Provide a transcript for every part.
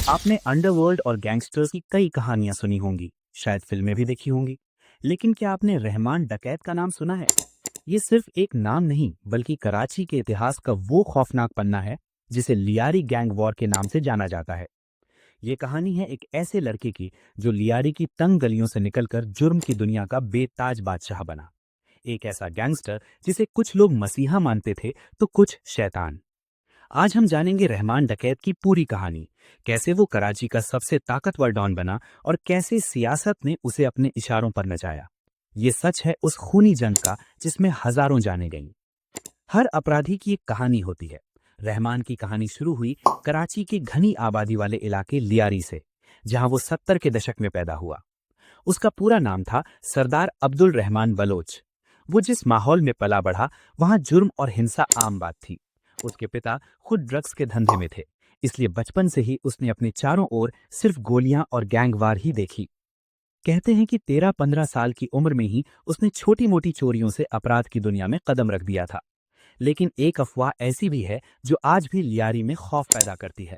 आपने अंडरवर्ल्ड और गैंगस्टर्स की कई कहानियां सुनी होंगी, शायद फिल्में भी देखी होंगी। लेकिन क्या आपने रहमान डकैत का नाम सुना है? ये सिर्फ एक नाम नहीं, बल्कि कराची के इतिहास का वो खौफनाक पन्ना है जिसे लियारी गैंग वॉर के नाम से जाना जाता है। ये कहानी है एक ऐसे लड़के की जो लियारी की तंग गलियों से निकलकर जुर्म की दुनिया का बेताज बादशाह बना। एक ऐसा गैंगस्टर जिसे कुछ लोग मसीहा मानते थे तो कुछ शैतान। आज हम जानेंगे रहमान डकैत की पूरी कहानी, कैसे वो कराची का सबसे ताकतवर डॉन बना और कैसे सियासत ने उसे अपने इशारों पर नचाया। ये सच है उस खूनी जंग का जिसमें हजारों जानें गईं। हर अपराधी की एक कहानी होती है। रहमान की कहानी शुरू हुई कराची के घनी आबादी वाले इलाके लियारी से, जहां वो 70 के दशक में पैदा हुआ। उसका पूरा नाम था सरदार अब्दुल रहमान बलोच। वो जिस माहौल में पला बढ़ा, वहां जुर्म और हिंसा आम बात थी। उसके पिता खुद ड्रग्स के धंधे में थे, इसलिए बचपन से ही उसने अपने चारों ओर सिर्फ गोलियां और गैंगवार ही देखी। कहते हैं कि 13-15 साल की उम्र में ही उसने छोटी मोटी चोरियों से अपराध की दुनिया में कदम रख दिया था। लेकिन एक अफवाह ऐसी भी है जो आज भी लियारी में खौफ पैदा करती है।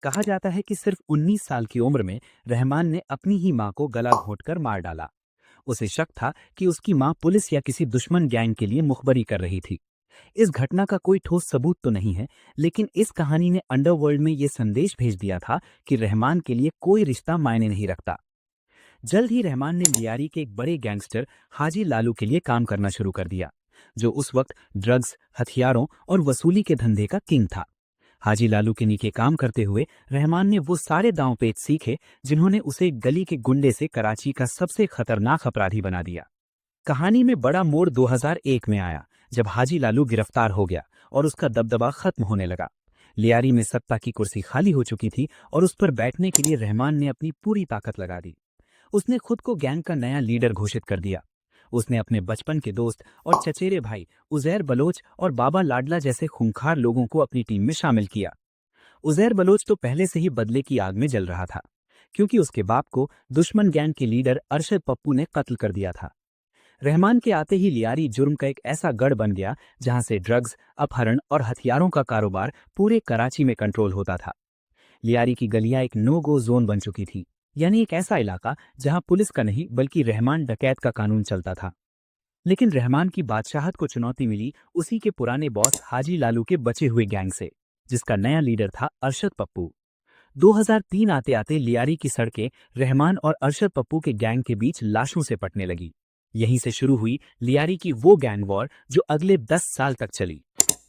कहा जाता है कि सिर्फ 19 साल की उम्र में रहमान ने अपनी ही मां को गला घोंटकर मार डाला। उसे शक था कि उसकी मां पुलिस या किसी दुश्मन गैंग के लिए मुखबरी कर रही थी। इस घटना का कोई ठोस सबूत तो नहीं है, लेकिन इस कहानी ने अंडरवर्ल्ड में यह संदेश भेज दिया था कि रहमान के लिए कोई रिश्ता मायने नहीं रखता। जल्द ही रहमान ने लियारी के एक बड़े गैंगस्टर हाजी लालू के लिए काम करना शुरू कर दिया, जो उस वक्त ड्रग्स, हथियारों और वसूली के धंधे का किंग था। हाजी लालू के नीचे काम करते हुए रहमान ने वो सारे दांव पेच सीखे जिन्होंने उसे गली के गुंडे से कराची का सबसे खतरनाक अपराधी बना दिया। कहानी में बड़ा मोड़ 2001 में आया, जब हाजी लालू गिरफ्तार हो गया और उसका दबदबा खत्म होने लगा। लियारी में सत्ता की कुर्सी खाली हो चुकी थी और उस पर बैठने के लिए रहमान ने अपनी पूरी ताकत लगा दी। उसने खुद को गैंग का नया लीडर घोषित कर दिया। उसने अपने बचपन के दोस्त और चचेरे भाई उजैर बलोच और बाबा लाडला जैसे खूंखार लोगों को अपनी टीम में शामिल किया। उजैर बलोच तो पहले से ही बदले की आग में जल रहा था, क्योंकि उसके बाप को दुश्मन गैंग के लीडर अरशद पप्पू ने कत्ल कर दिया था। रहमान के आते ही लियारी जुर्म का एक ऐसा गढ़ बन गया जहां से ड्रग्स, अपहरण और हथियारों का कारोबार पूरे कराची में कंट्रोल होता था। लियारी की गलियां एक नो गो जोन बन चुकी थी, यानी एक ऐसा इलाका जहां पुलिस का नहीं बल्कि रहमान डकैत का कानून चलता था। लेकिन रहमान की बादशाहत को चुनौती मिली उसी के पुराने बॉस हाजी लालू के बचे हुए गैंग से, जिसका नया लीडर था अरशद पप्पू। 2003 आते आते लियारी की सड़कें रहमान और अरशद पप्पू के गैंग के बीच लाशों से पटने लगी। यहीं से शुरू हुई लियारी की वो गैंग वॉर जो अगले 10 साल तक चली।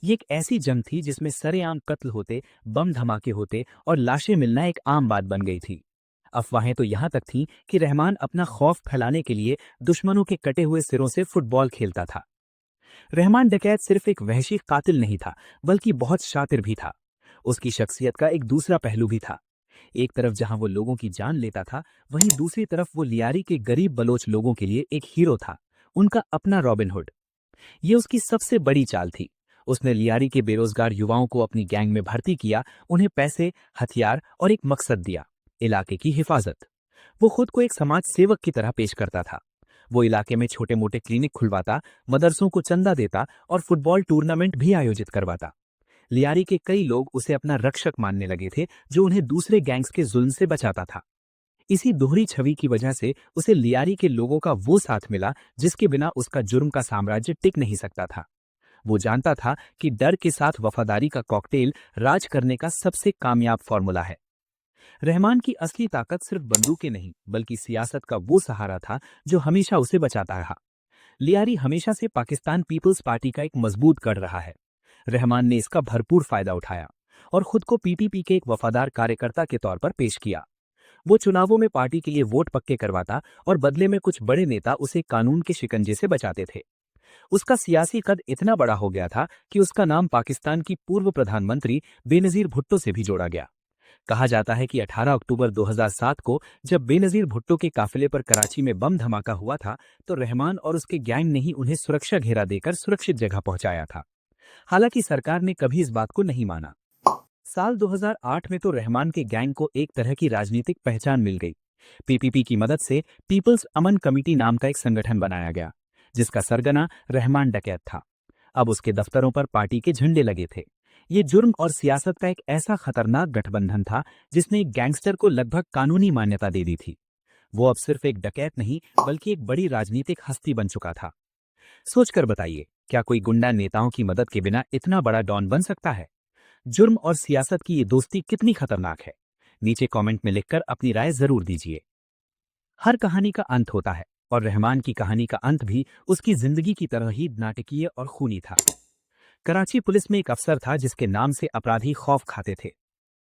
ये एक ऐसी जंग थी जिसमें सरेआम कत्ल होते, बम धमाके होते और लाशें मिलना एक आम बात बन गई थी। अफवाहें तो यहां तक थीं कि रहमान अपना खौफ फैलाने के लिए दुश्मनों के कटे हुए सिरों से फुटबॉल खेलता था। रहमान डकैत सिर्फ एक वहशी कातिल नहीं था, बल्कि बहुत शातिर भी था। उसकी शख्सियत का एक दूसरा पहलू भी था। एक तरफ जहां वो लोगों की जान लेता था, वहीं दूसरी तरफ वो लियारी के गरीब बलोच लोगों के लिए एक हीरो था, उनका अपना रॉबिनहुड। ये उसकी सबसे बड़ी चाल थी। उसने लियारी के बेरोजगार युवाओं को अपनी गैंग में भर्ती किया, उन्हें पैसे, हथियार और एक मकसद दिया, इलाके की हिफाजत। वो खुद को एक समाज सेवक की तरह पेश करता था। वो इलाके में छोटे मोटे क्लिनिक खुलवाता, मदरसों को चंदा देता और फुटबॉल टूर्नामेंट भी आयोजित करवाता। लियारी के कई लोग उसे अपना रक्षक मानने लगे थे, जो उन्हें दूसरे गैंग्स के जुल्म से बचाता था। इसी दोहरी छवि की वजह से उसे लियारी के लोगों का वो साथ मिला जिसके बिना उसका जुर्म का साम्राज्य टिक नहीं सकता था। वो जानता था कि डर के साथ वफादारी का कॉकटेल राज करने का सबसे कामयाब फॉर्मूला है। रहमान की असली ताकत सिर्फ बंदूकें नहीं, बल्कि सियासत का वो सहारा था जो हमेशा उसे बचाता रहा। लियारी हमेशा से पाकिस्तान पीपल्स पार्टी का एक मजबूत गढ़ रहा है। रहमान ने इसका भरपूर फायदा उठाया और खुद को पीपीपी के एक वफादार कार्यकर्ता के तौर पर पेश किया। वो चुनावों में पार्टी के लिए वोट पक्के करवाता और बदले में कुछ बड़े नेता उसे कानून के शिकंजे से बचाते थे। उसका सियासी कद इतना बड़ा हो गया था कि उसका नाम पाकिस्तान की पूर्व प्रधानमंत्री बेनजीर भुट्टो से भी जोड़ा गया। कहा जाता है कि 18 अक्टूबर 2007 को जब बेनजीर भुट्टो के काफिले पर कराची में बम धमाका हुआ था, तो रहमान और उसके गैंग ने ही उन्हें सुरक्षा घेरा देकर सुरक्षित जगह पहुंचाया था। हालांकि सरकार ने कभी इस बात को नहीं माना। साल 2008 में तो रहमान के गैंग को एक तरह की राजनीतिक पहचान मिल गई। पीपीपी की मदद से पीपल्स अमन कमेटी नाम का एक संगठन बनाया गया, जिसका सरगना रहमान डकैत था। अब उसके दफ्तरों पर पार्टी के झंडे लगे थे, ये जुर्म और सियासत का एक ऐसा खतरनाक गठबंधन था जिसने एक गैंगस्टर को लगभग कानूनी मान्यता दे दी थी। वो अब सिर्फ एक डकैत नहीं बल्कि एक बड़ी राजनीतिक हस्ती बन चुका था। सोचकर बताइए, क्या कोई गुंडा नेताओं की मदद के बिना इतना बड़ा डॉन बन सकता है? जुर्म और सियासत की ये दोस्ती कितनी खतरनाक है? नीचे कमेंट में लिखकर अपनी राय जरूर दीजिए। हर कहानी का अंत होता है और रहमान की कहानी का अंत भी उसकी जिंदगी की तरह ही नाटकीय और खूनी था। कराची पुलिस में एक अफसर था जिसके नाम से अपराधी खौफ खाते थे।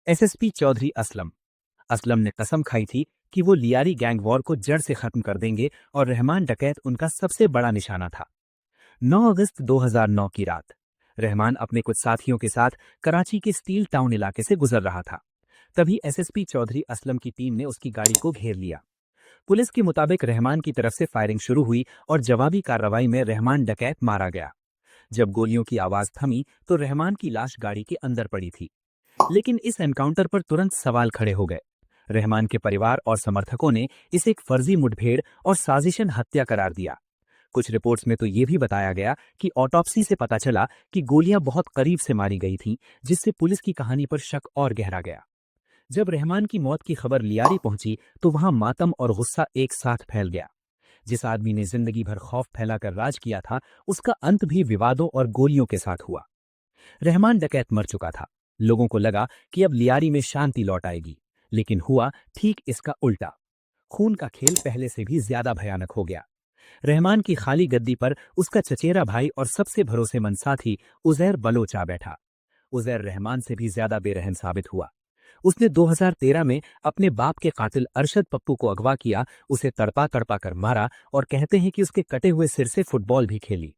एसएसपी चौधरी असलम। असलम ने कसम खाई थी कि वो लियारी गैंग वॉर को जड़ से खत्म कर देंगे और रहमान डकैत उनका सबसे बड़ा निशाना था। 9 अगस्त 2009 की रात रहमान अपने कुछ साथियों के साथ कराची के स्टील टाउन इलाके से गुजर रहा था। तभी एसएसपी चौधरी असलम की टीम ने उसकी गाड़ी को घेर लिया। पुलिस के मुताबिक रहमान की तरफ से फायरिंग शुरू हुई और जवाबी कार्रवाई में रहमान डकैत मारा गया। जब गोलियों की आवाज थमी तो रहमान की लाश गाड़ी के अंदर पड़ी थी। लेकिन इस एनकाउंटर पर तुरंत सवाल खड़े हो गए। रहमान के परिवार और समर्थकों ने इसे एक फर्जी मुठभेड़ और साजिशन हत्या करार दिया। कुछ रिपोर्ट्स में तो ये भी बताया गया कि ऑटोप्सी से पता चला कि गोलियां बहुत करीब से मारी गई थीं, जिससे पुलिस की कहानी पर शक और गहरा गया। जब रहमान की मौत की खबर लियारी पहुंची तो वहां मातम और गुस्सा एक साथ फैल गया। जिस आदमी ने जिंदगी भर खौफ फैलाकर राज किया था, उसका अंत भी विवादों और गोलियों के साथ हुआ। रहमान डकैत मर चुका था। लोगों को लगा कि अब लियारी में शांति लौट आएगी, लेकिन हुआ ठीक इसका उल्टा। खून का खेल पहले से भी ज्यादा भयानक हो गया। रहमान की खाली गद्दी पर उसका चचेरा भाई और सबसे भरोसेमंद साथी उजैर बलोच आ बैठा। उजैर रहमान से भी ज्यादा बेरहम साबित हुआ। उसने 2013 में अपने बाप के कातिल अरशद पप्पू को अगवा किया, उसे तड़पा तड़पा कर मारा और कहते हैं कि उसके कटे हुए सिर से फुटबॉल भी खेली।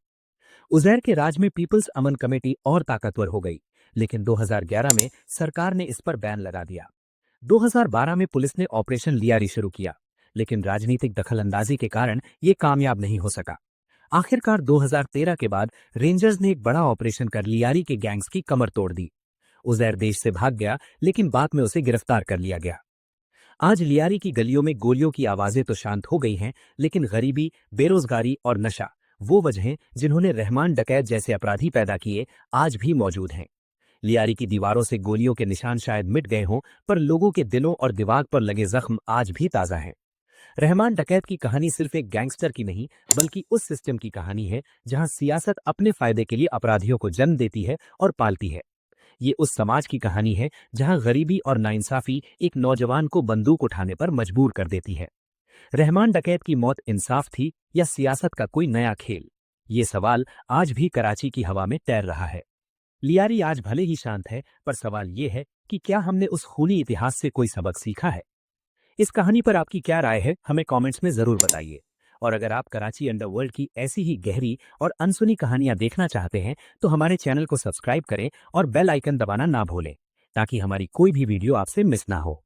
उजैर के राज में पीपल्स अमन कमेटी और ताकतवर हो गई, लेकिन 2011 में सरकार ने इस पर बैन लगा दिया। 2012 में पुलिस ने ऑपरेशन लियारी शुरू किया, लेकिन राजनीतिक दखलंदाजी के कारण ये कामयाब नहीं हो सका। आखिरकार 2013 के बाद रेंजर्स ने एक बड़ा ऑपरेशन कर लियारी के गैंग्स की कमर तोड़ दी। उजैर देश से भाग गया, लेकिन बाद में उसे गिरफ्तार कर लिया गया। आज लियारी की गलियों में गोलियों की आवाजें तो शांत हो गई हैं, लेकिन गरीबी, बेरोजगारी और नशा, वो वजहें जिन्होंने रहमान डकैत जैसे अपराधी पैदा किए, आज भी मौजूद हैं। लियारी की दीवारों से गोलियों के निशान शायद मिट गए हों, पर लोगों के दिलों और दिमाग पर लगे जख्म आज भी ताजा हैं। रहमान डकैत की कहानी सिर्फ एक गैंगस्टर की नहीं, बल्कि उस सिस्टम की कहानी है जहां सियासत अपने फायदे के लिए अपराधियों को जन्म देती है और पालती है। ये उस समाज की कहानी है जहां गरीबी और नाइंसाफी एक नौजवान को बंदूक उठाने पर मजबूर कर देती है। रहमान डकैत की मौत इंसाफ थी या सियासत का कोई नया खेल? ये सवाल आज भी कराची की हवा में तैर रहा है। लियारी आज भले ही शांत है, पर सवाल ये है कि क्या हमने उस खूनी इतिहास से कोई सबक सीखा है? इस कहानी पर आपकी क्या राय है, हमें कमेंट्स में जरूर बताइए। और अगर आप कराची अंडरवर्ल्ड की ऐसी ही गहरी और अनसुनी कहानियां देखना चाहते हैं तो हमारे चैनल को सब्सक्राइब करें और बेल आइकन दबाना ना भूलें, ताकि हमारी कोई भी वीडियो आपसे मिस ना हो।